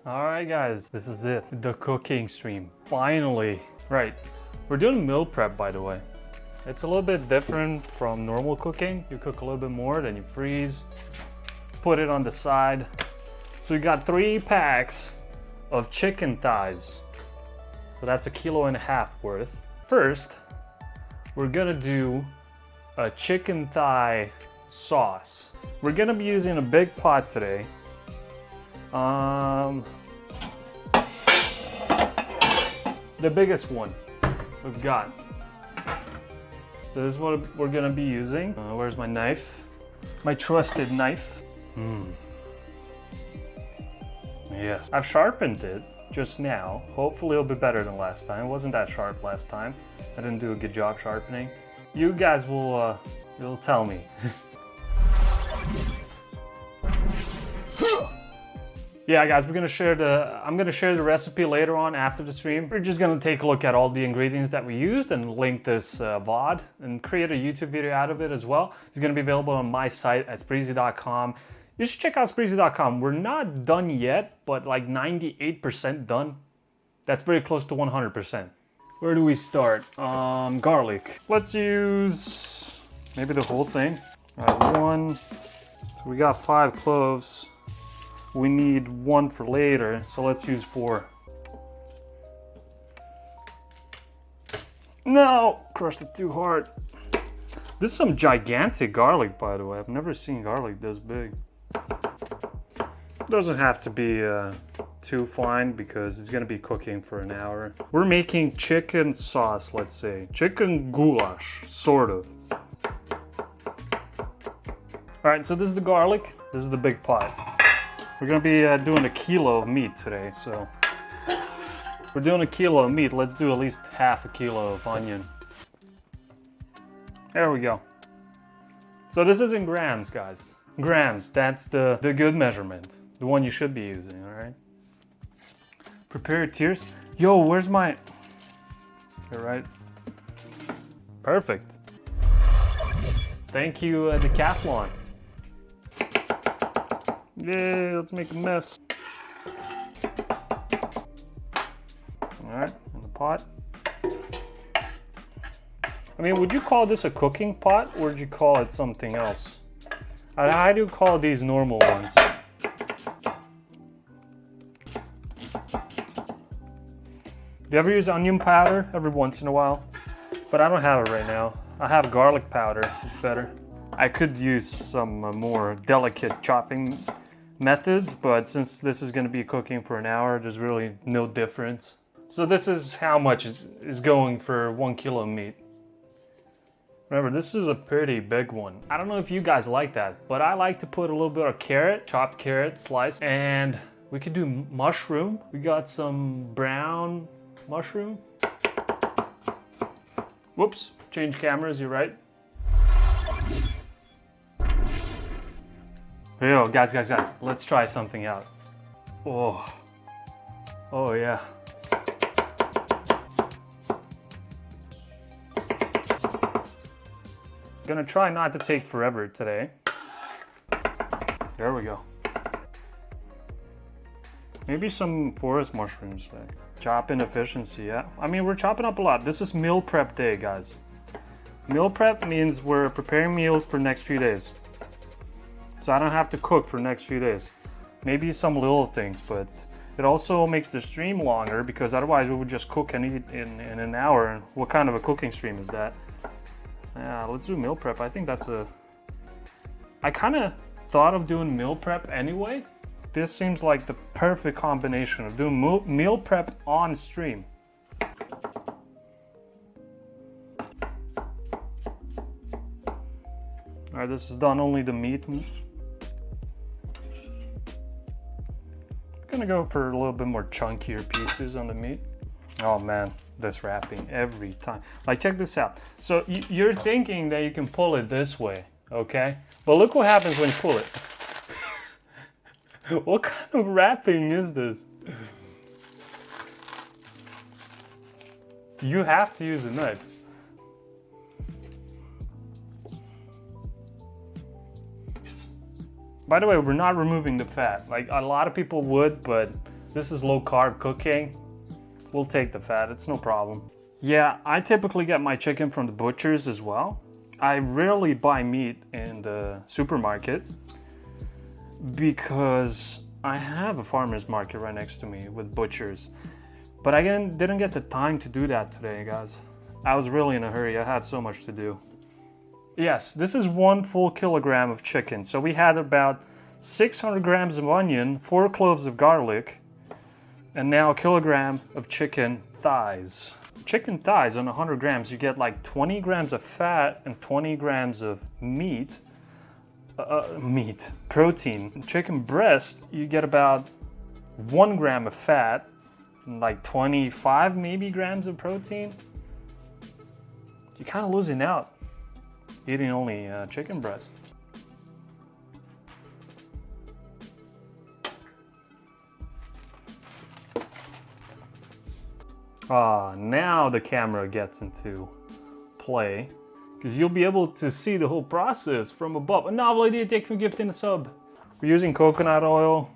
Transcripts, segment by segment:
All right, guys, this is it. The cooking stream. Finally. Right. We're doing meal prep, by the way. It's a little bit different from normal cooking. You cook a little bit more, then you freeze, put it on the side. So we got 3 packs of chicken thighs. So that's 1.5 kilos worth. First, we're gonna do a chicken thigh sauce. We're gonna be using a big pot today. The biggest one we've got. So this is what we're gonna be using. Where's my knife? My trusted knife. Yes, I've sharpened it just now. Hopefully it'll be better than last time. It wasn't that sharp last time. I didn't do a good job sharpening. You guys will you'll tell me. Yeah, guys, I'm gonna share the recipe later on after the stream. We're just gonna take a look at all the ingredients that we used and link this VOD and create a YouTube video out of it as well. It's gonna be available on my site at sprEEEzy.com. You should check out sprEEEzy.com. We're not done yet, but like 98% done. That's very close to 100%. Where do we start? Garlic. Let's use maybe the whole thing. All right, 1. So we got 5 cloves. We need 1 for later, so let's use 4. No! Crushed it too hard. This is some gigantic garlic, by the way. I've never seen garlic this big. Doesn't have to be too fine because it's gonna be cooking for an hour. We're making chicken sauce, let's say. Chicken goulash, sort of. All right, so this is the garlic. This is the big pot. We're gonna be doing 1 kilo of meat today, so. We're doing 1 kilo of meat, let's do at least half a kilo of onion. There we go. So this is in grams, guys. Grams, that's the good measurement. The one you should be using, all right? Prepare tiers. Yo, where's my... All right. Perfect. Thank you, Decathlon. Yay, let's make a mess. All right, in the pot. I mean, would you call this a cooking pot or would you call it something else? I do call these normal ones. Do you ever use onion powder? Every once in a while. But I don't have it right now. I have garlic powder, it's better. I could use some more delicate chopping methods, but since this is gonna be cooking for an hour, there's really no difference. So this is how much is going for 1 kilo of meat. Remember, this is a pretty big one. I don't know if you guys like that, but I like to put a little bit of carrot, chopped carrot, sliced, and we could do mushroom. We got some brown mushroom. Whoops, change cameras, you're right. Yo, guys, let's try something out. Oh yeah. Gonna try not to take forever today. There we go. Maybe some forest mushrooms, like chop in efficiency, yeah. I mean, we're chopping up a lot. This is meal prep day, guys. Meal prep means we're preparing meals for next few days. So I don't have to cook for the next few days. Maybe some little things, but it also makes the stream longer because otherwise we would just cook and eat in an hour. And what kind of a cooking stream is that? Yeah, let's do meal prep. I think that's I kind of thought of doing meal prep anyway. This seems like the perfect combination of doing meal prep on stream. All right, this is done only the meat. Gonna go for a little bit more chunkier pieces on the meat. Oh man, this wrapping every time. Like, check this out. So you're thinking that you can pull it this way, okay? But look what happens when you pull it. What kind of wrapping is this? You have to use a knife. By the way, we're not removing the fat. Like, a lot of people would, but This is low carb cooking. We'll take the fat, it's no problem. Yeah, I typically get my chicken from the butchers as well. I rarely buy meat in the supermarket because I have a farmer's market right next to me with butchers. But I didn't get the time to do that today, guys. I was really in a hurry, I had so much to do. Yes, this is 1 full kilogram of chicken. So we had about 600 grams of onion, 4 cloves of garlic, and now a kilogram of chicken thighs. Chicken thighs on 100 grams, you get like 20 grams of fat and 20 grams of protein. Chicken breast, you get about 1 gram of fat and like 25 maybe grams of protein. You're kind of losing out eating only chicken breast. Now the camera gets into play because you'll be able to see the whole process from above. A novel idea, take from gift in a sub. We're using coconut oil,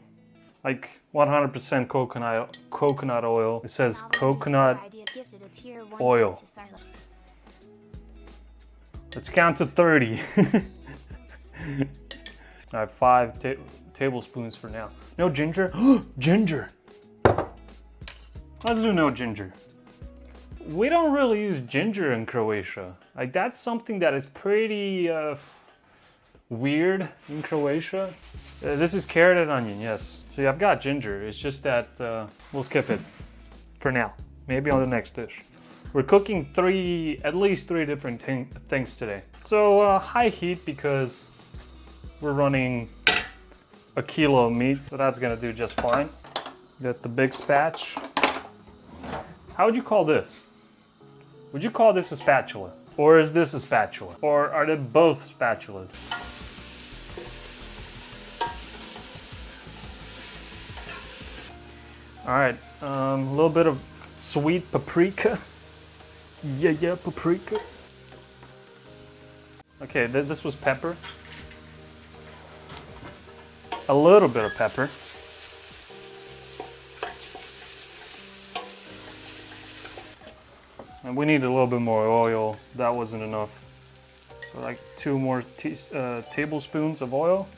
like 100% coconut oil. It says coconut oil. Let's count to 30. I have 5 tablespoons for now. No ginger? Ginger! Let's do no ginger. We don't really use ginger in Croatia. Like, that's something that is pretty weird in Croatia. This is carrot and onion, yes. See, I've got ginger. It's just that we'll skip it for now. Maybe on the next dish. We're cooking at least three different things today. So high heat because we're running a kilo of meat, so that's gonna do just fine. Got the big spatch. How would you call this? Would you call this a spatula? Or is this a spatula? Or are they both spatulas? All right, a little bit of sweet paprika. Yeah, paprika. Okay, this was pepper. A little bit of pepper. And we need a little bit more oil. That wasn't enough. So like 2 more tablespoons of oil.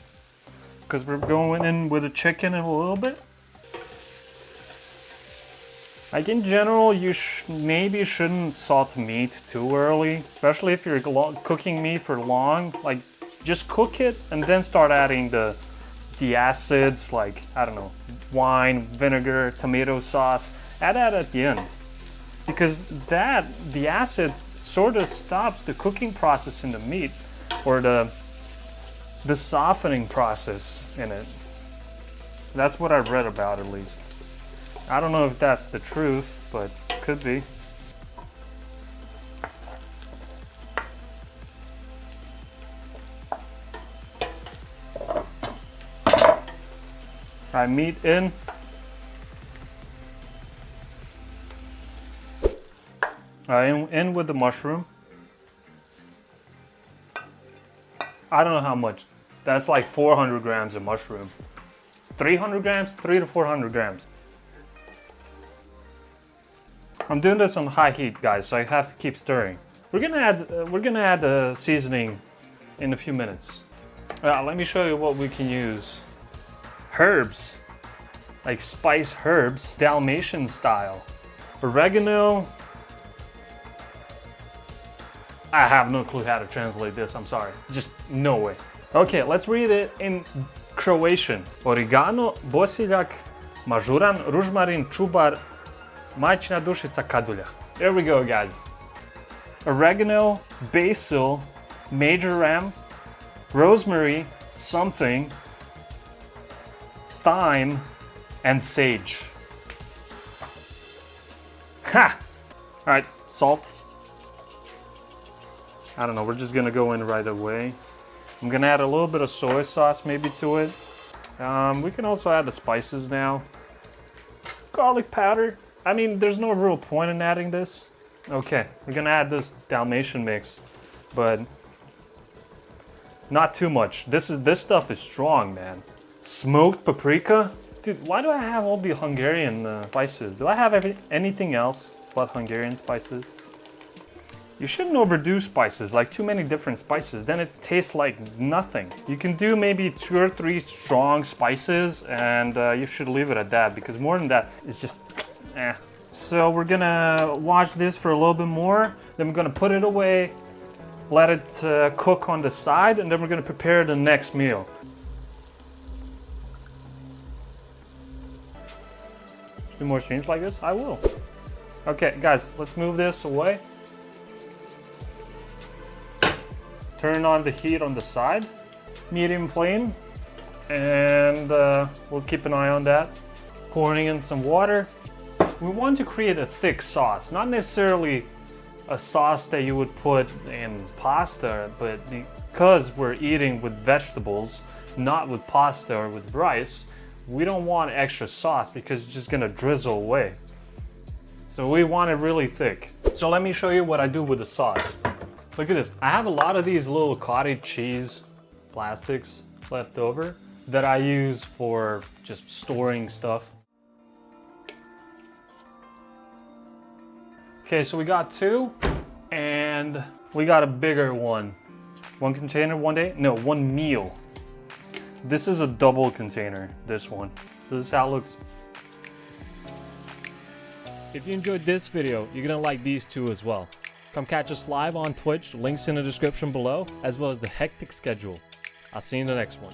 Because we're going in with the chicken in a little bit. Like in general, you maybe shouldn't salt meat too early, especially if you're cooking meat for long. Like, just cook it and then start adding the acids, like, I don't know, wine, vinegar, tomato sauce. Add that at the end, because the acid sort of stops the cooking process in the meat, or the softening process in it. That's what I've read about, at least. I don't know if that's the truth, but could be. Alright, meat in. Alright, in with the mushroom. I don't know how much. That's like 400 grams of mushroom. 300 grams? 300 to 400 grams. I'm doing this on high heat, guys, so I have to keep stirring. We're gonna add the seasoning in a few minutes. Let me show you what we can use. Herbs, like spice herbs, Dalmatian style. Oregano. I have no clue how to translate this, I'm sorry. Just no way. Okay, let's read it in Croatian. Oregano, bosiljak, mažuran, ružmarin, čubar, majčina dušica kadulja. There we go, guys. Oregano, basil, marjoram, rosemary, something, thyme, and sage. Ha! Alright, salt. I don't know, we're just gonna go in right away. I'm gonna add a little bit of soy sauce maybe to it. We can also add the spices now. Garlic powder. I mean, there's no real point in adding this. Okay, we're gonna add this Dalmatian mix, but not too much. This stuff is strong, man. Smoked paprika. Dude, why do I have all the Hungarian spices? Do I have anything else but Hungarian spices? You shouldn't overdo spices, like too many different spices, then it tastes like nothing. You can do maybe 2 or 3 strong spices and you should leave it at that, because more than that, it's just eh. So we're gonna watch this for a little bit more, then we're gonna put it away, let it cook on the side, and then we're gonna prepare the next meal. Do more streams like this? I will. Okay, guys, let's move this away. Turn on the heat on the side, medium flame, and we'll keep an eye on that. Pouring in some water. We want to create a thick sauce, not necessarily a sauce that you would put in pasta, but because we're eating with vegetables, not with pasta or with rice, we don't want extra sauce because it's just gonna drizzle away. So we want it really thick. So let me show you what I do with the sauce. Look at this. I have a lot of these little cottage cheese plastics left over that I use for just storing stuff. Okay, so we got 2 and we got a bigger one. 1 container, 1 day? No, 1 meal. This is a double container, this one. This is how it looks. If you enjoyed this video, you're gonna like these 2 as well. Come catch us live on Twitch, links in the description below, as well as the hectic schedule. I'll see you in the next one.